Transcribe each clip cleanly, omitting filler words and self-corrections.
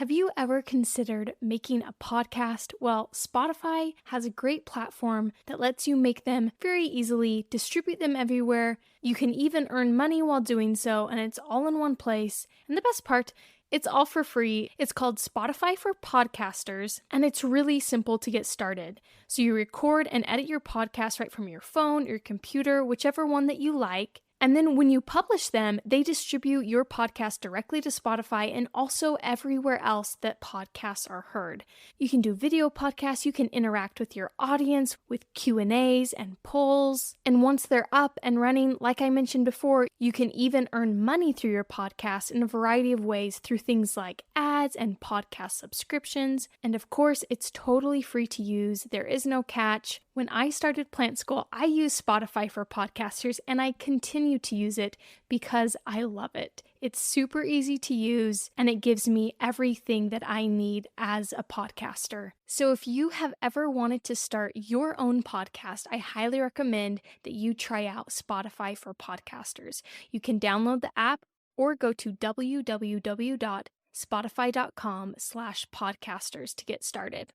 Have you ever considered making a podcast? Well, Spotify has a great platform that lets you make them very easily, distribute them everywhere. You can even earn money while doing so, and it's all in one place. And the best part, it's all for free. It's called Spotify for Podcasters, and it's really simple to get started. So you record and edit your podcast right from your phone, your computer, whichever one that you like. And then when you publish them, they distribute your podcast directly to Spotify and also everywhere else that podcasts are heard. You can do video podcasts, you can interact with your audience with Q&As and polls. And once they're up and running, like I mentioned before, you can even earn money through your podcast in a variety of ways through things like ads and podcast subscriptions. And of course, it's totally free to use. There is no catch. When I started Plant School, I used Spotify for Podcasters, and I continue to use it because I love it. It's super easy to use, and it gives me everything that I need as a podcaster. So if you have ever wanted to start your own podcast, I highly recommend that you try out Spotify for Podcasters. You can download the app or go to www.spotify.com/podcasters to get started.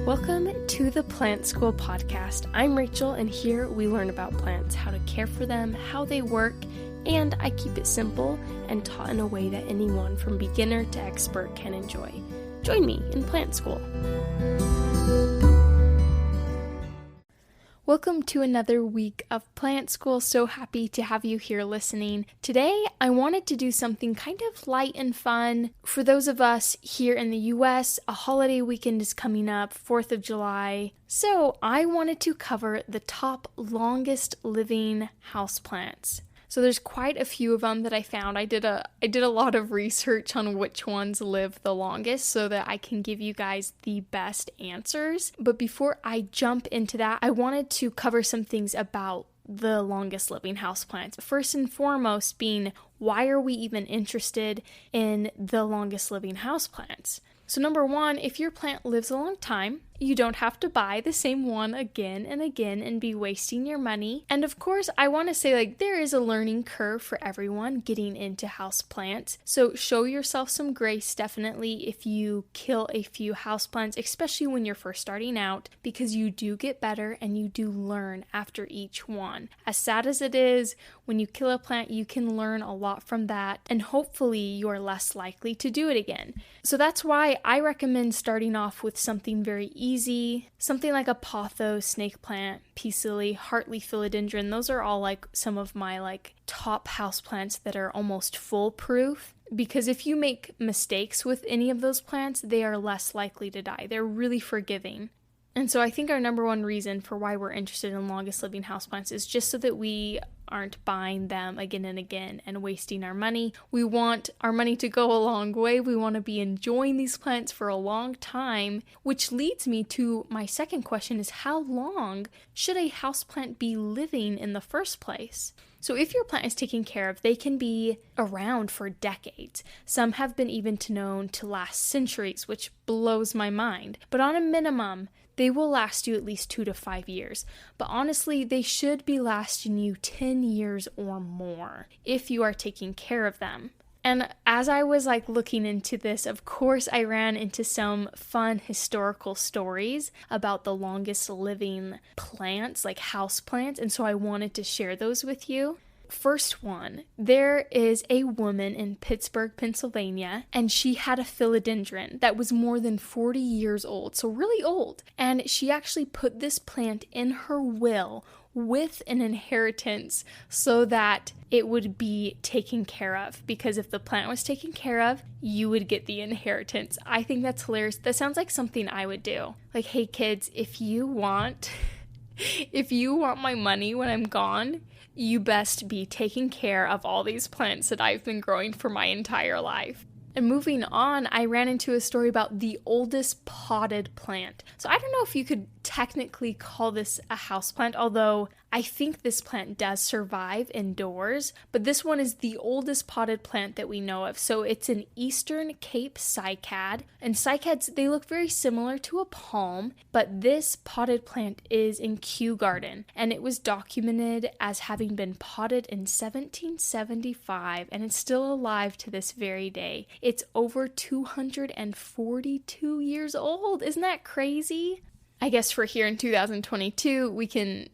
Welcome to the Plant School podcast. I'm Rachel, and here we learn about plants, how to care for them, how they work, and I keep it simple and taught in a way that anyone from beginner to expert can enjoy. Join me in Plant School. Welcome to another week of Plant School. So happy to have you here listening. Today, I wanted to do something kind of light and fun. For those of us here in the US, a holiday weekend is coming up, 4th of July. So I wanted to cover the top longest living houseplants. So there's quite a few of them that I found. I did a lot of research on which ones live the longest so that I can give you guys the best answers. But before I jump into that, I wanted to cover some things about the longest living houseplants. First and foremost being, why are we even interested in the longest living houseplants? So number one, if your plant lives a long time, you don't have to buy the same one again and again and be wasting your money. And of course, I want to say there is a learning curve for everyone getting into houseplants. So show yourself some grace definitely if you kill a few houseplants, especially when you're first starting out, because you do get better and you do learn after each one. As sad as it is, when you kill a plant, you can learn a lot from that, and hopefully you are less likely to do it again. So that's why I recommend starting off with something very easy, something like a pothos, snake plant, peace lily, heartleaf philodendron. Those are all some of my top houseplants that are almost foolproof. Because if you make mistakes with any of those plants, they are less likely to die. They're really forgiving. And so I think our number one reason for why we're interested in longest living houseplants is just so that we aren't buying them again and again and wasting our money. We want our money to go a long way. We want to be enjoying these plants for a long time, which leads me to my second question is, how long should a houseplant be living in the first place? So if your plant is taken care of, they can be around for decades. Some have been even known to last centuries, which blows my mind. But on a minimum, they will last you at least 2 to 5 years. But honestly, they should be lasting you 10 years or more if you are taking care of them. And as I was looking into this, of course, I ran into some fun historical stories about the longest living plants, like house plants. And so I wanted to share those with you. First one, there is a woman in Pittsburgh, Pennsylvania, and she had a philodendron that was more than 40 years old, so really old. And she actually put this plant in her will with an inheritance so that it would be taken care of. Because if the plant was taken care of, you would get the inheritance. I think that's hilarious. That sounds like something I would do. Hey kids, if you want my money when I'm gone, you best be taking care of all these plants that I've been growing for my entire life. And moving on, I ran into a story about the oldest potted plant. So I don't know if you could technically call this a houseplant, although I think this plant does survive indoors, but this one is the oldest potted plant that we know of. So it's an Eastern Cape cycad, and cycads, they look very similar to a palm, but this potted plant is in Kew Garden, and it was documented as having been potted in 1775, and it's still alive to this very day. It's over 242 years old. Isn't that crazy? I guess for here in 2022, we can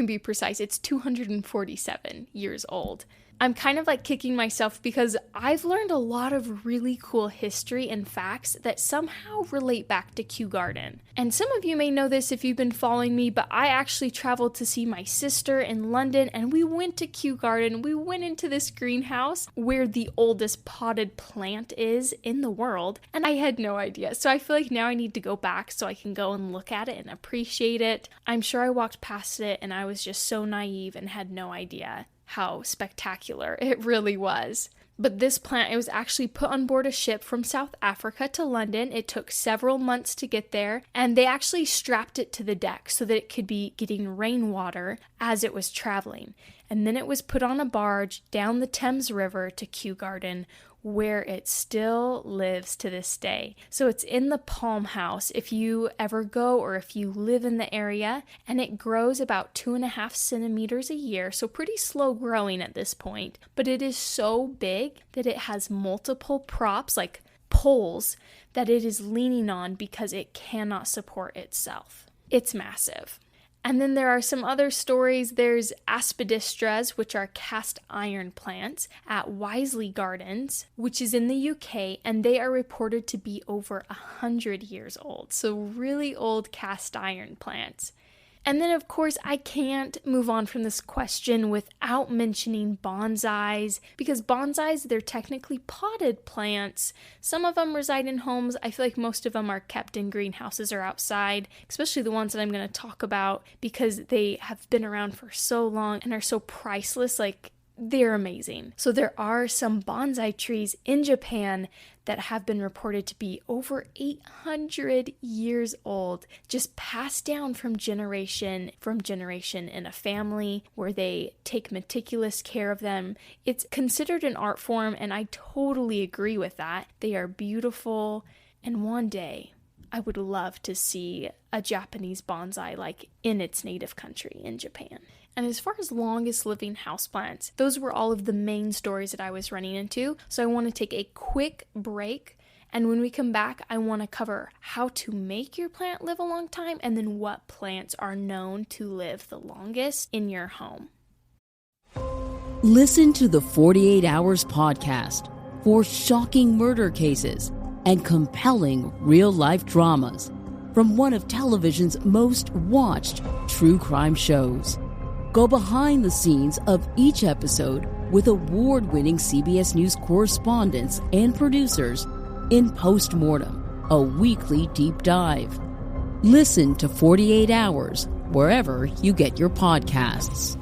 be precise. It's 247 years old. I'm kind of like kicking myself because I've learned a lot of really cool history and facts that somehow relate back to Kew Garden. And some of you may know this if you've been following me, but I actually traveled to see my sister in London, and we went to Kew Garden. We went into this greenhouse where the oldest potted plant is in the world, and I had no idea. So I feel like now I need to go back so I can go and look at it and appreciate it. I'm sure I walked past it and I was just so naive and had no idea how spectacular it really was. But this plant, it was actually put on board a ship from South Africa to London. It took several months to get there, and they actually strapped it to the deck so that it could be getting rainwater as it was traveling. And then it was put on a barge down the Thames River to Kew Garden, where it still lives to this day. So it's in the Palm House if you ever go or if you live in the area, and it grows about 2.5 centimeters a year, so pretty slow growing at this point, but it is so big that it has multiple props, like poles, that it is leaning on because it cannot support itself. It's massive. And then there are some other stories. There's aspidistras, which are cast iron plants, at Wisley Gardens, which is in the UK, and they are reported to be over 100 years old. So really old cast iron plants. And then, of course, I can't move on from this question without mentioning bonsais, because bonsais, they're technically potted plants. Some of them reside in homes. I feel like most of them are kept in greenhouses or outside, especially the ones that I'm going to talk about, because they have been around for so long and are so priceless. Like, they're amazing. So there are some bonsai trees in Japan that have been reported to be over 800 years old, just passed down from generation in a family where they take meticulous care of them. It's considered an art form, and I totally agree with that. They are beautiful, and one day I would love to see a Japanese bonsai like in its native country in Japan. And as far as longest living houseplants, those were all of the main stories that I was running into. So I want to take a quick break. And when we come back, I want to cover how to make your plant live a long time, and then what plants are known to live the longest in your home. Listen to the 48 Hours podcast for shocking murder cases and compelling real-life dramas from one of television's most watched true crime shows. Go behind the scenes of each episode with award-winning CBS News correspondents and producers in Postmortem, a weekly deep dive. Listen to 48 Hours wherever you get your podcasts.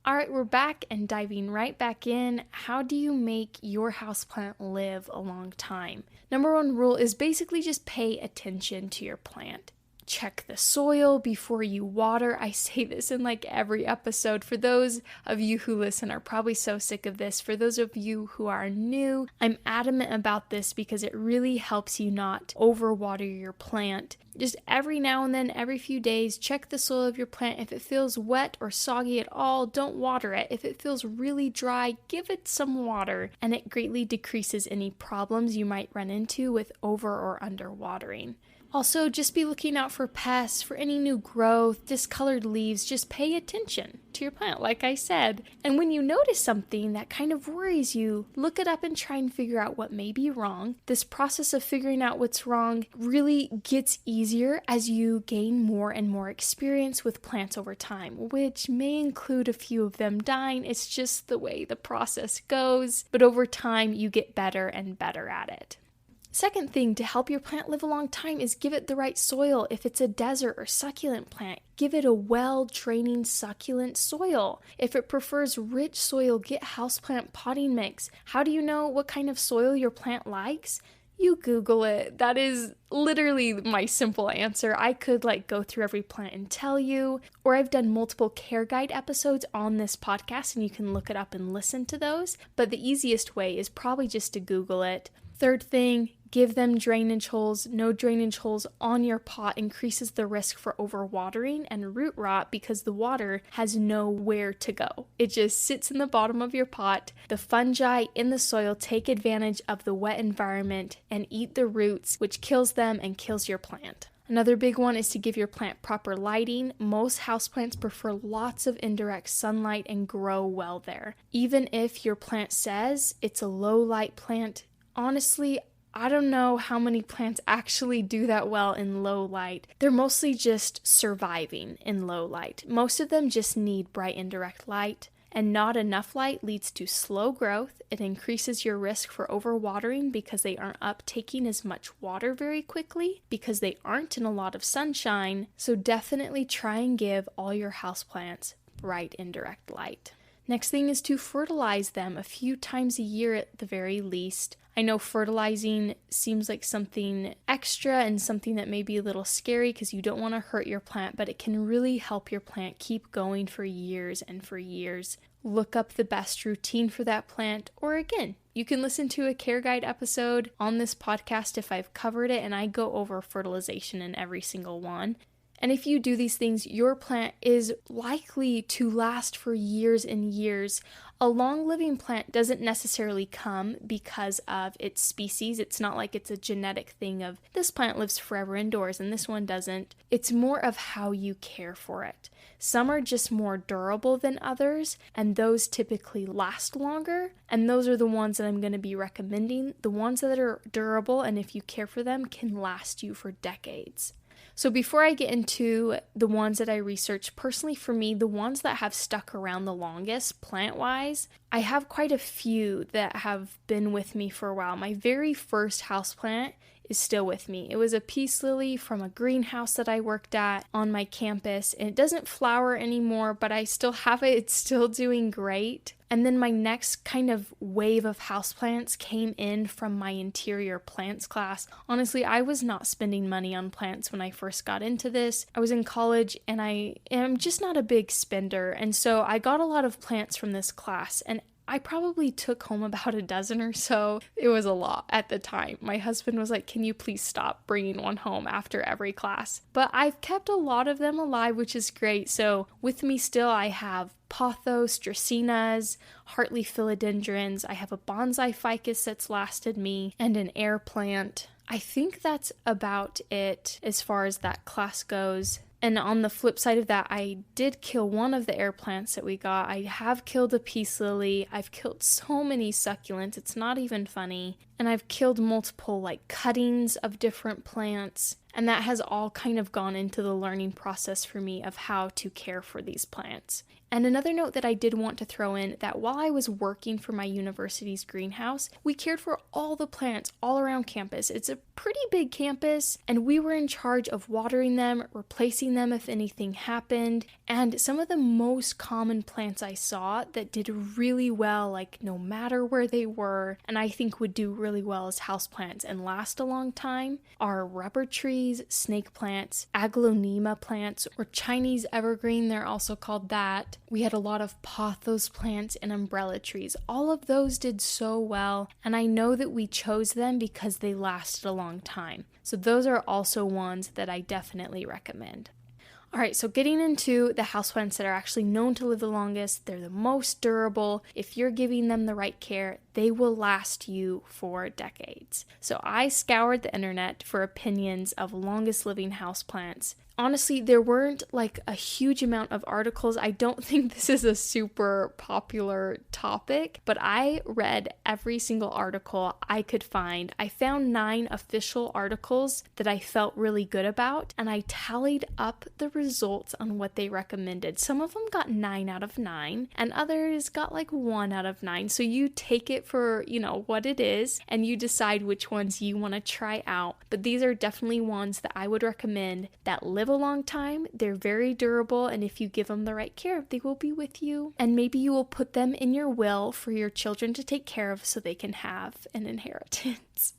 All right, we're back and diving right back in. How do you make your houseplant live a long time? Number one rule is basically just pay attention to your plant. Check the soil before you water. I say this in like every episode. For those of you who listen are probably so sick of this. For those of you who are new, I'm adamant about this because it really helps you not overwater your plant. Just every now and then, every few days, check the soil of your plant. If it feels wet or soggy at all, don't water it. If it feels really dry, give it some water, and it greatly decreases any problems you might run into with over or under watering. Also, just be looking out for pests, for any new growth, discolored leaves. Just pay attention to your plant, like I said. And when you notice something that kind of worries you, look it up and try and figure out what may be wrong. This process of figuring out what's wrong really gets easier as you gain more and more experience with plants over time, which may include a few of them dying. It's just the way the process goes. But over time, you get better and better at it. Second thing to help your plant live a long time is give it the right soil. If it's a desert or succulent plant, give it a well-draining succulent soil. If it prefers rich soil, get houseplant potting mix. How do you know what kind of soil your plant likes? You Google it. That is literally my simple answer. I could go through every plant and tell you, or I've done multiple care guide episodes on this podcast and you can look it up and listen to those. But the easiest way is probably just to Google it. Third thing, give them drainage holes. No drainage holes on your pot increases the risk for overwatering and root rot because the water has nowhere to go. It just sits in the bottom of your pot. The fungi in the soil take advantage of the wet environment and eat the roots, which kills them and kills your plant. Another big one is to give your plant proper lighting. Most houseplants prefer lots of indirect sunlight and grow well there. Even if your plant says it's a low light plant, honestly, I don't know how many plants actually do that well in low light. They're mostly just surviving in low light. Most of them just need bright indirect light, and not enough light leads to slow growth. It increases your risk for overwatering because they aren't uptaking as much water very quickly because they aren't in a lot of sunshine. So definitely try and give all your houseplants bright indirect light. Next thing is to fertilize them a few times a year at the very least. I know fertilizing seems like something extra and something that may be a little scary because you don't want to hurt your plant, but it can really help your plant keep going for years and for years. Look up the best routine for that plant, or again, you can listen to a care guide episode on this podcast if I've covered it, and I go over fertilization in every single one. And if you do these things, your plant is likely to last for years and years. A long-living plant doesn't necessarily come because of its species. It's not like it's a genetic thing of this plant lives forever indoors and this one doesn't. It's more of how you care for it. Some are just more durable than others, and those typically last longer. And those are the ones that I'm going to be recommending. The ones that are durable, and if you care for them, can last you for decades. So before I get into the ones that I researched, personally for me, the ones that have stuck around the longest plant-wise, I have quite a few that have been with me for a while. My very first houseplant is still with me. It was a peace lily from a greenhouse that I worked at on my campus, and it doesn't flower anymore, but I still have it. It's still doing great. And then my next kind of wave of houseplants came in from my interior plants class. Honestly, I was not spending money on plants when I first got into this. I was in college and I am just not a big spender. And so I got a lot of plants from this class, and I probably took home about a dozen or so. It was a lot at the time. My husband was like, can you please stop bringing one home after every class? But I've kept a lot of them alive, which is great. So with me still, I have pothos, dracaenas, heartleaf philodendrons. I have a bonsai ficus that's lasted me, and an air plant. I think that's about it as far as that class goes. And on the flip side of that, I did kill one of the air plants that we got. I have killed a peace lily. I've killed so many succulents. It's not even funny. And I've killed multiple cuttings of different plants. And that has all kind of gone into the learning process for me of how to care for these plants. And another note that I did want to throw in, that while I was working for my university's greenhouse, we cared for all the plants all around campus. It's a pretty big campus, and we were in charge of watering them, replacing them if anything happened. And some of the most common plants I saw that did really well, no matter where they were, and I think would do really well as houseplants and last a long time, are rubber trees, snake plants, aglaonema plants, or Chinese evergreen, they're also called that. We had a lot of pothos plants and umbrella trees. All of those did so well, and I know that we chose them because they lasted a long time. So those are also ones that I definitely recommend. Alright, so getting into the houseplants that are actually known to live the longest, they're the most durable. If you're giving them the right care, they will last you for decades. So I scoured the internet for opinions of longest living houseplants. Honestly, there weren't a huge amount of articles. I don't think this is a super popular topic, but I read every single article I could find. I found 9 official articles that I felt really good about, and I tallied up the results on what they recommended. Some of them got 9 out of 9, and others got 1 out of 9. So you take it for, what it is, and you decide which ones you want to try out. But these are definitely ones that I would recommend that live a long time. They're very durable, and if you give them the right care, they will be with you. And maybe you will put them in your will for your children to take care of so they can have an inheritance.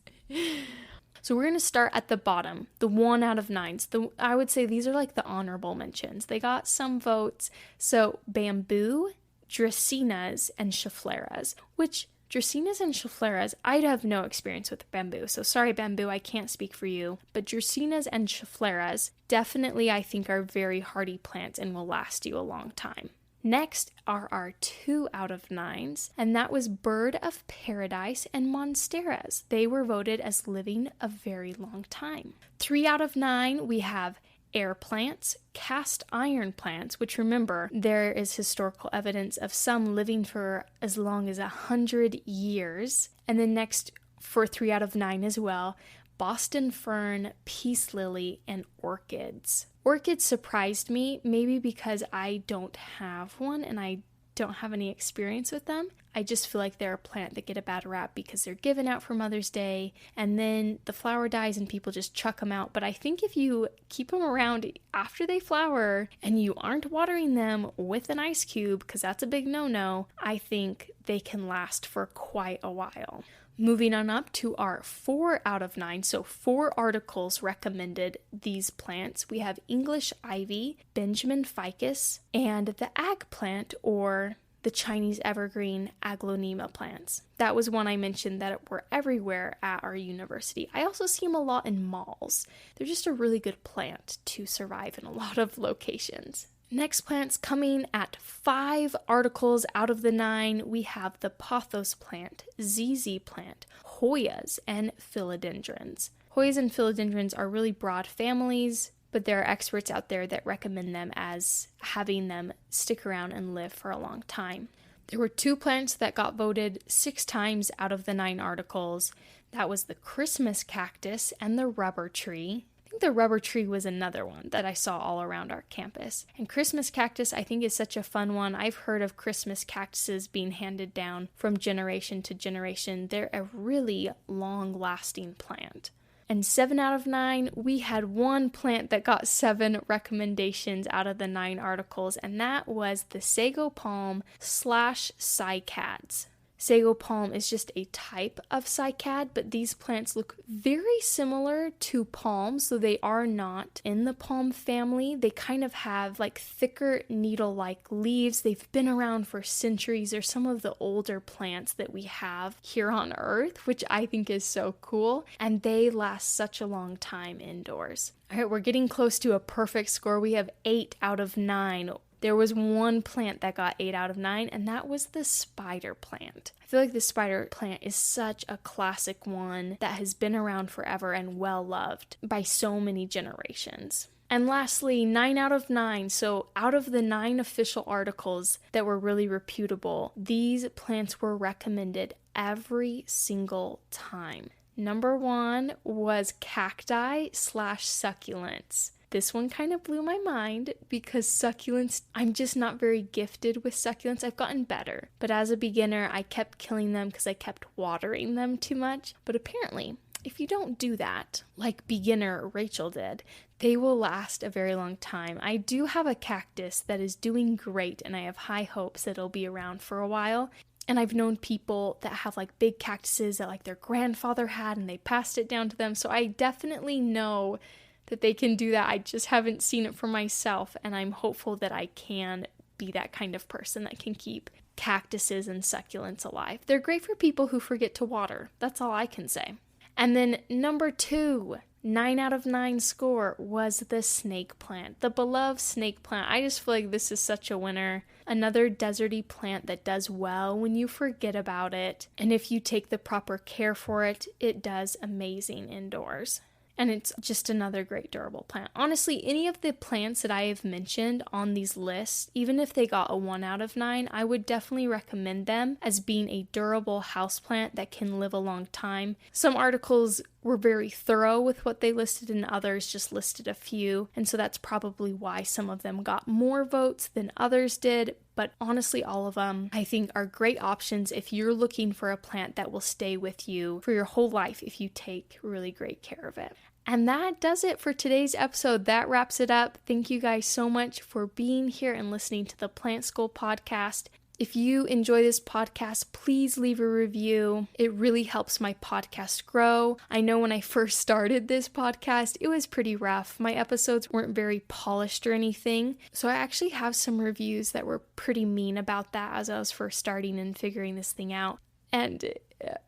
So we're going to start at the bottom, the 1 out of 9s. I would say these are like the honorable mentions. They got some votes. So bamboo, dracaenas, and scheffleras, which dracaenas and scheffleras, I'd have no experience with bamboo. So sorry, bamboo, I can't speak for you. But dracaenas and scheffleras definitely, I think, are very hardy plants and will last you a long time. Next are our 2 out of 9s, and that was Bird of Paradise and Monsteras. They were voted as living a very long time. 3 out of 9, we have air plants, cast iron plants, which remember, there is historical evidence of some living for as long as 100 years. And then next, for 3 out of 9 as well, Boston fern, peace lily, and orchids. Orchids surprised me, maybe because I don't have one and I don't have any experience with them. I just feel like they're a plant that get a bad rap because they're given out for Mother's Day and then the flower dies and people just chuck them out. But I think if you keep them around after they flower and you aren't watering them with an ice cube, because that's a big no-no, I think they can last for quite a while. Moving on up to our 4 out of 9, so 4 articles recommended these plants. We have English ivy, Benjamin ficus, and the ag plant, or the Chinese evergreen Aglaonema plants. That was one I mentioned that were everywhere at our university. I also see them a lot in malls. They're just a really good plant to survive in a lot of locations. Next plants coming at 5 articles out of the 9, we have the pothos plant, ZZ plant, Hoyas, and philodendrons. Hoyas and philodendrons are really broad families, but there are experts out there that recommend them as having them stick around and live for a long time. There were 2 plants that got voted 6 times out of the 9 articles. That was the Christmas cactus and the rubber tree. The rubber tree was another one that I saw all around our campus. And Christmas cactus, I think, is such a fun one. I've heard of Christmas cactuses being handed down from generation to generation. They're a really long-lasting plant. And 7 out of 9, we had one plant that got 7 recommendations out of the 9 articles, and that was the sago palm / cycads. Sago palm is just a type of cycad, but these plants look very similar to palms, so they are not in the palm family. They kind of have like thicker needle-like leaves. They've been around for centuries. They're some of the older plants that we have here on Earth, which I think is so cool, and they last such a long time indoors. All right, we're getting close to a perfect score. We have 8 out of 9. There was one plant that got 8 out of 9, and that was the spider plant. I feel like the spider plant is such a classic one that has been around forever and well loved by so many generations. And lastly, 9 out of 9. So out of the 9 official articles that were really reputable, these plants were recommended every single time. Number 1 was cacti / succulents. This one kind of blew my mind because succulents, I'm just not very gifted with succulents. I've gotten better, but as a beginner, I kept killing them because I kept watering them too much. But apparently, if you don't do that, like beginner Rachel did, they will last a very long time. I do have a cactus that is doing great, and I have high hopes that it'll be around for a while. And I've known people that have like big cactuses that like their grandfather had and they passed it down to them. So I definitely know that they can do that. I just haven't seen it for myself, and I'm hopeful that I can be that kind of person that can keep cactuses and succulents alive. They're great for people who forget to water. That's all I can say. And then number 2, 9 out of 9 score was the snake plant, the beloved snake plant. I just feel like this is such a winner. Another deserty plant that does well when you forget about it. And if you take the proper care for it, it does amazing indoors. And it's just another great durable plant. Honestly, any of the plants that I have mentioned on these lists, even if they got a 1 out of 9, I would definitely recommend them as being a durable houseplant that can live a long time. Some articles were very thorough with what they listed and others just listed a few. And so that's probably why some of them got more votes than others did. But honestly, all of them, I think, are great options if you're looking for a plant that will stay with you for your whole life if you take really great care of it. And that does it for today's episode. That wraps it up. Thank you guys so much for being here and listening to the Plant School podcast. If you enjoy this podcast, please leave a review. It really helps my podcast grow. I know when I first started this podcast, it was pretty rough. My episodes weren't very polished or anything. So I actually have some reviews that were pretty mean about that as I was first starting and figuring this thing out. And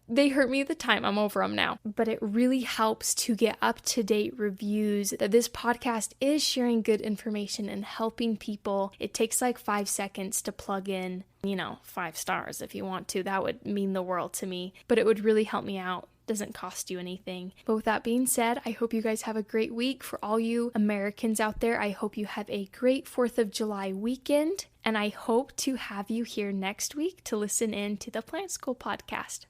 they hurt me at the time. I'm over them now. But it really helps to get up-to-date reviews that this podcast is sharing good information and helping people. It takes like 5 seconds to plug in, 5 stars if you want to. That would mean the world to me. But it would really help me out. Doesn't cost you anything. But with that being said, I hope you guys have a great week. For all you Americans out there, I hope you have a great 4th of July weekend. And I hope to have you here next week to listen in to the Plant School podcast.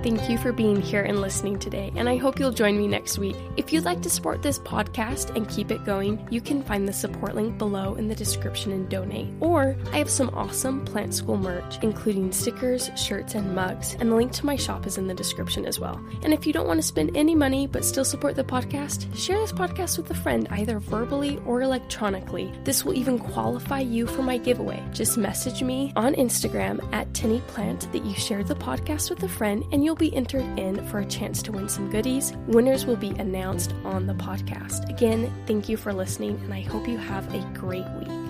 Thank you for being here and listening today, and I hope you'll join me next week. If you'd like to support this podcast and keep it going, you can find the support link below in the description and donate. Or I have some awesome Plant School merch, including stickers, shirts, and mugs, and the link to my shop is in the description as well. And if you don't want to spend any money but still support the podcast, share this podcast with a friend, either verbally or electronically. This will even qualify you for my giveaway. Just message me on Instagram at TinnyPlant that you shared the podcast with a friend, and you'll be entered in for a chance to win some goodies. Winners will be announced on the podcast. Again, thank you for listening, and I hope you have a great week.